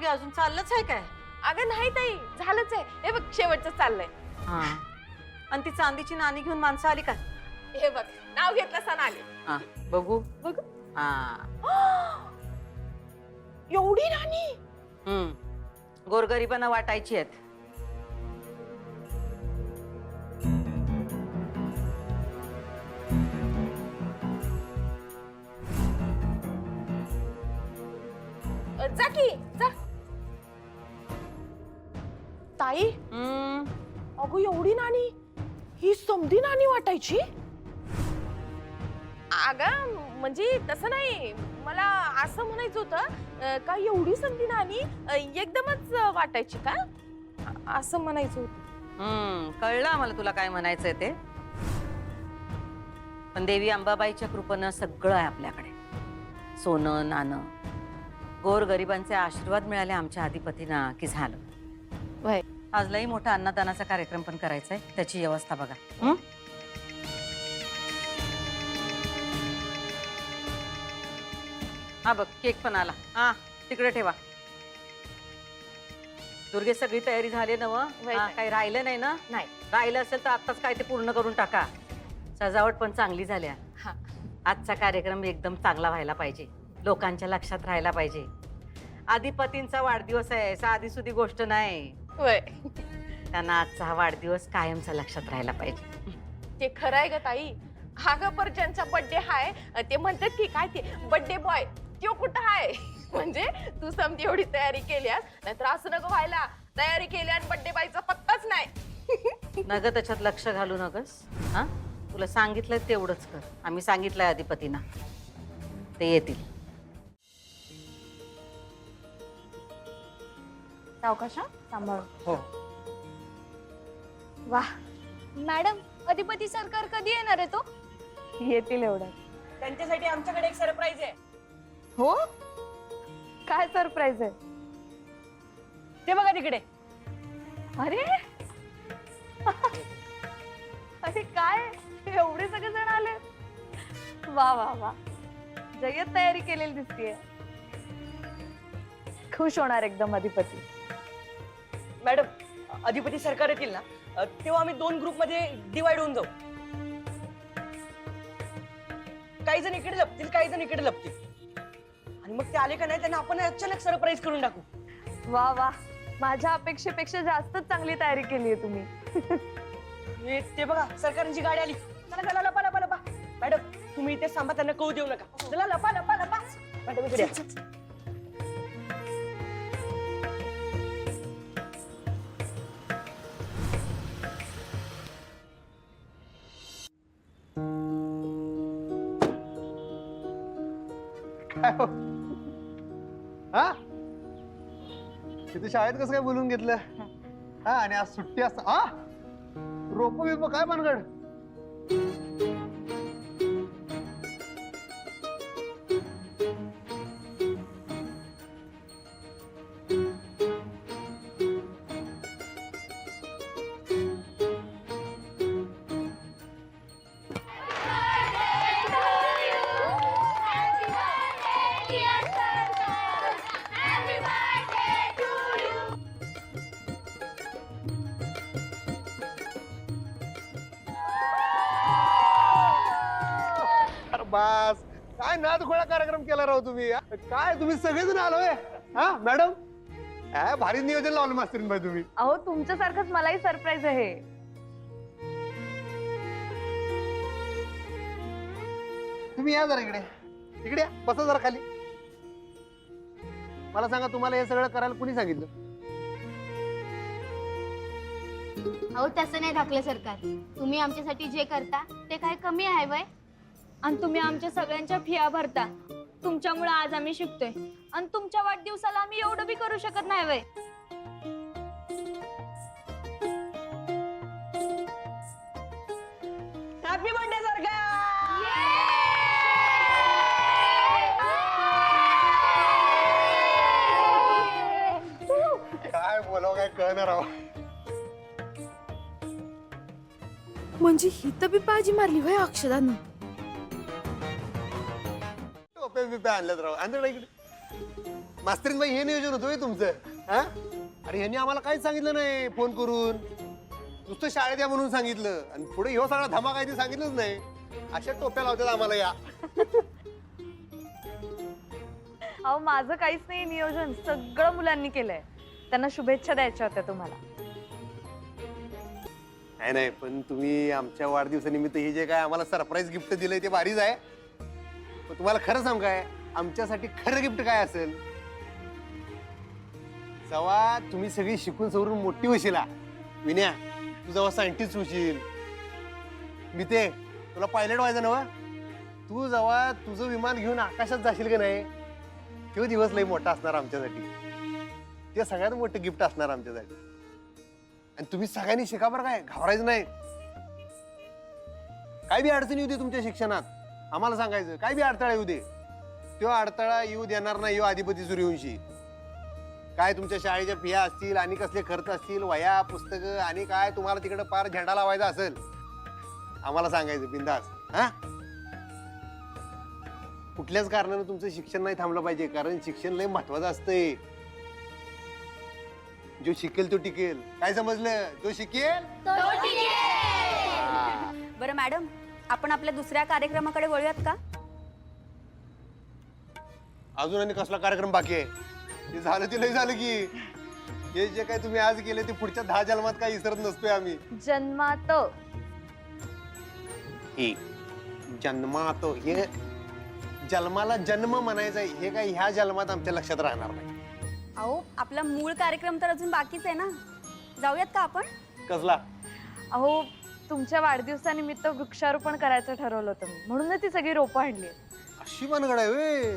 दुर्गे अजून चाललंच आहे काय? अगं नाही ताई, झालंच आहे. हे बघ शेवटचं चाललंय. हा, आणि ती चांदीची नाणी घेऊन माणसं आली का? हे बघ नाव घेतलं सण आले. हा, बघू बघ हा. एवढी राणी. गोरगरिबांना वाटायची आहेत. जा की जा. ताई अगं एवढी नाणी, ही समधी नाणी वाटायची? अगं म्हणजे तसं नाही, मला असं म्हणायचं होतं का एवढी समधी नाणी एकदमच वाटायची का, असं म्हणायचं होतं. कळलं आम्हाला तुला काय म्हणायचंय ते. पण देवी अंबाबाईच्या कृपेनं सगळं आहे आपल्याकडे. सोनं नाणं, गोर गरिबांचे आशीर्वाद मिळाले आमच्या अधिपतींना की झालं. वय आज लई मोठा अन्नदानाचा कार्यक्रम पण करायचा आहे, त्याची व्यवस्था बघा. हा बघ केक पण आला. हा तिकडे ठेवा. दुर्गे सगळी तयारी झाली ना? काही राहिलं नाही ना? नाही राहिलं असेल तर आत्ताच काय ते पूर्ण करून टाका. सजावट पण चांगली झाल्या. आजचा कार्यक्रम एकदम चांगला व्हायला पाहिजे, लोकांच्या लक्षात राहायला पाहिजे. अधिपतींचा वाढदिवस आहे, साधी सुधी गोष्ट नाही. त्यांना आजचा हा वाढदिवस कायमचा लक्षात राहायला पाहिजे. ते खरं आहे ग ताई. अगं पर ज्यांचा बर्थडे हाय ते म्हणतात की काय ते बर्थडे बॉय तो कुठं आहे. म्हणजे तू समजी एवढी तयारी केल्यास, नाहीतर असं नको व्हायला, तयारी केली आणि बर्थडे बॉयचा पत्ताच नाही. नग त्याच्यात लक्ष घालू नकस. हा, तुला सांगितलंय तेवढंच कर. आम्ही सांगितलंय अधिपतींना, ते येतील. सावकाशा सांभाळ. हो. वाह मॅडम, अधिपती सरकार कधी येणार आहे तो? येतील एवढं. त्यांच्यासाठी आमच्याकडे एक सरप्राईज आहे. हो, काय सरप्राईज आहे? ते बघा तिकडे. अरे अरे काय एवढे सगळे जण आले. वा वा वा, जय्यत तयारी केलेली दिसतीये. खुश होणार एकदम अधिपती. मॅडम, अधिपती सरकार येतील ना, तेव्हा आम्ही 2 ग्रुपमध्ये डिवाइड होऊन जाऊ. काही जण इकडे लपतील, काही जण इकडे लपतील, आणि मग ते आले का नाही त्यांना आपण अचानक सरप्राईज करून टाकू. वा वा, माझ्या अपेक्षेपेक्षा जास्तच चांगली तयारी केली आहे तुम्ही. ते बघा सरकारांची गाडी आली. चला चला, लपा लपा लपा. मॅडम तुम्ही इथे सांभा, त्यांना कळू देऊ नका. चला लपा लपा लपा. मॅडम इकडे या. काय हो? हा, तिथे शाळेत कसं काय बोलून घेतलं? हा, आणि आज सुट्टी असता. हा, रोप बिप काय भानगड? बस, काय नादखोळा कार्यक्रम केला राव तुम्ही. काय तुम्ही सगळेजण आलोय? हा मॅडम, काय भारी नियोजन लावलं मास्तरीन बाई तुम्ही. अहो तुमच्यासारखंच मलाही सरप्राईज आहे. तुम्ही या जरा इकडे. इकडे या, बसा जरा खाली. मला सांगा, तुम्हाला हे सगळं करायला कुणी सांगितलं? अहो तसं नाही धाकलं सरकार, तुम्ही आमच्यासाठी जे करता ते काय कमी आहे वय? आणि तुम्ही आमच्या सगळ्यांच्या फिया भरता. तुमच्यामुळे आज आम्ही शिकतोय, आणि तुमच्या वाढदिवसाला आम्ही एवढं बी करू शकत नाही वय. हॅपी बर्थडे सरकार. काय बोलावं काय कळणार राव. म्हणजे ही तर बी बाजी मारली होय अक्षदानं. टोपे बिपे आणल्यात राव. आणलं इकडे. मास्तरीन बाई हे नियोजन होतं होय तुमचं? हा? अरे ह्यांनी आम्हाला काहीच सांगितलं नाही फोन करून. नुसतं शाळेत या म्हणून सांगितलं आणि पुढे ह्यो सगळा धमाका आहे ते सांगितलंच नाही. अशा टोप्या लावतात आम्हाला या. अहो माझं काहीच नाही नियोजन, सगळं मुलांनी केलंय. त्यांना शुभेच्छा द्यायच्या होत्या तुम्हाला. नाही नाही, पण तुम्ही आमच्या वाढदिवसानिमित्त हे जे काय आम्हाला सरप्राईज गिफ्ट दिलंय ते भारीच आहे. पण तुम्हाला खरं सांग काय, आमच्यासाठी खरं गिफ्ट काय असेल? जेव्हा तुम्ही सगळी शिकून सवरून मोठी होशीला, विन्या तू जेव्हा सायंटिस्ट होशील, मी ते तुला पायलट व्हायचं नव, तू जेव्हा तुझं विमान घेऊन आकाशात जाशील का नाही, तो दिवस लई मोठा असणार आमच्यासाठी. ते सगळ्यात मोठं गिफ्ट असणार आमच्यासाठी. आणि तुम्ही सगळ्यांनी शिका बरं, काय घाबरायचं नाही. काय बी अडचण येऊ दे तुमच्या शिक्षणात, आम्हाला सांगायचं. काय बी अडथळा येऊ दे, तो अडथळा येऊ देणार नाही यो अधिपती सूर्यवंशी. काय तुमच्या शाळेच्या फिया असतील आणि कसले खर्च असतील, वह्या पुस्तकं आणि काय तुम्हाला तिकडे पार झेंडा लावायचा असेल, आम्हाला सांगायचं बिंदास. हा, कुठल्याच कारणाने तुमचं शिक्षण नाही थांबलं पाहिजे, कारण शिक्षण लय महत्वाचं असतंय. जो शिकेल तो टिकेल. काय समजलं? जो शिकेल. बरं मॅडम, आपण आपल्या दुसऱ्या कार्यक्रमाकडे वळूयात का? अजून आणि कसला कार्यक्रम बाकी आहे? ते झालं ते लय झालं की. हे जे काय तुम्ही आज केले ते पुढच्या 10 जन्मात काही विसरत नसतोय आम्ही. जन्मात हे जन्मात, हे जन्माला जन्म म्हणायचा आहे, हे काय ह्या जन्मात आमच्या लक्षात राहणार नाही. अहो आपला मूळ कार्यक्रम तर अजून बाकीच आहे ना, जाऊयात का आपण? कसला? अहो तुमच्या वाढदिवसानिमित्त वृक्षारोपण करायचं ठरवलं होतं मी, म्हणूनच ती सगळी रोपं आणली. अशी भानगड आहे व्हय?